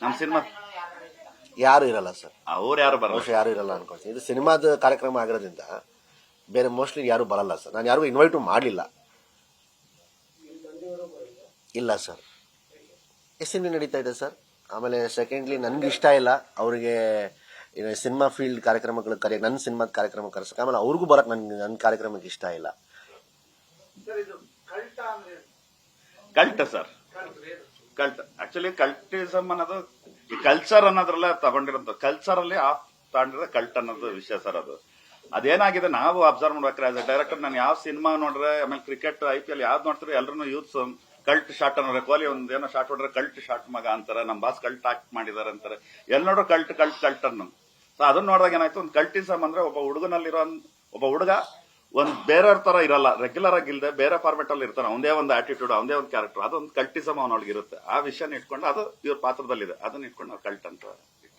ನಮ್ಮ ಸಿನಿಮಾ ಯಾರು ಇರಲ್ಲ ಸರ್, ಅವ್ರು ಯಾರು ಬರಲ್ಲ. ಬಹುಶಃ ಯಾರು ಇರಲ್ಲ ಅನ್ಕೊಳ್ತೀನಿ. ಇದು ಸಿನಿಮಾದ ಕಾರ್ಯಕ್ರಮ ಆಗಿರೋದ್ರಿಂದ ಬೇರೆ ಮೋಸ್ಟ್ಲಿ ಯಾರು ಬರಲ್ಲ ಸರ್. ನಾನು ಯಾರಿಗೂ ಇನ್ವೈಟು ಮಾಡಲಿಲ್ಲ. ಇಲ್ಲ ಸರ್, ಎಸ್.ಎನ್.ವಿ ನಡೀತಾ ಇದೆ ಸರ್. ಆಮೇಲೆ ಸೆಕೆಂಡ್ಲಿ ನನ್ಗೆ ಇಷ್ಟ ಇಲ್ಲ ಅವರಿಗೆ ಸಿನಿಮಾ ಫೀಲ್ಡ್ ಕಾರ್ಯಕ್ರಮಗಳು ನನ್ನ ಸಿನಿಮಾದ ಕಾರ್ಯಕ್ರಮ ಕರೆಸಕ್ಕೆ. ಆಮೇಲೆ ಅವ್ರಿಗೂ ಬರಕ್ಕೆ ನನ್ನ ಕಾರ್ಯಕ್ರಮಕ್ಕೆ ಇಷ್ಟ ಇಲ್ಲ. ಕಲ್ಟ್ ಸರ್, ಕಲ್ಟ್ ಆಕ್ಚುಲಿ ಕಲ್ಟಿಸಮ್ ಅನ್ನೋದು ಈ ಕಲ್ಚರ್ ಅನ್ನೋದ್ರಲ್ಲ ತಗೊಂಡಿರೋದು. ಕಲ್ಚರ್ ಅಲ್ಲಿ ಆಫ್ ತಗೊಂಡಿರೋ ಕಲ್ಟ್ ಅನ್ನೋದು ವಿಷಯ ಸರ್. ಅದೇನಾಗಿದೆ ನಾವು ಅಬ್ಸರ್ವ್ ಮಾಡ್ಬೇಕಾದ್ರೆ ಆಸ್ ಎ ಡೈರೆಕ್ಟರ್, ನಾನು ಯಾವ ಸಿನಿಮಾ ನೋಡ್ರೆ, ಆಮೇಲೆ ಕ್ರಿಕೆಟ್, IPL ಯಾವ್ದು ನೋಡ್ತಾರೆ ಎಲ್ಲರೂ ಯೂತ್ಸ್ ಕಲ್ಟ್ ಶಾಟ್ ಅನ್ನೋರೆ. ಕೊಹ್ಲಿ ಏನೋ ಶಾಟ್ ಹೊಡ್ರೆ ಕಲ್ಟ್ ಶಾಟ್ ಮಗ ಅಂತಾರೆ, ನಮ್ಮ ಬಾಸ್ ಕಲ್ಟ್ ಆಕ್ಟ್ ಮಾಡಿದಾರೆ ಅಂತಾರೆ. ಎಲ್ಲಿ ನೋಡ್ರು ಕಲ್ಟ್ ಕಲ್ಟ್ ಕಲ್ಟ್ ಅನ್ನೋ. ಸೊ ಅದನ್ನ ನೋಡಿದಾಗ ಏನಾಯ್ತು, ಒಂದು ಕಲ್ಟಿಸಮ್ ಅಂದ್ರೆ ಒಬ್ಬ ಹುಡುಗನಲ್ಲಿರೋ ಒಬ್ಬ ಹುಡುಗ ಒಂದ್ ಬೇರೆಯವ್ರ ತರ ಇರಲ್ಲ, ರೆಗ್ಯುಲರ್ ಆಗಿ ಇಲ್ಲದೆ ಬೇರೆ ಫಾರ್ಮೆಟ್ ಅಲ್ಲಿ ಇರ್ತಾನೆ. ಅವನದೇ ಒಂದು ಆಟಿಟ್ಯೂಡ್, ಅವನದೇ ಒಂದು ಕ್ಯಾರೆಕ್ಟರ್, ಅದೊಂದು ಕಲ್ಟಿಸಮ್ ಅವನೊಳಗಿರುತ್ತೆ. ಆ ವಿಷಯನ ಇಟ್ಕೊಂಡು ಅದು ಇವ್ರ ಪಾತ್ರದಲ್ಲಿದೆ, ಅದನ್ನ ಇಟ್ಕೊಂಡು ನಾವು ಕಲ್ಟ್ ಅಂತ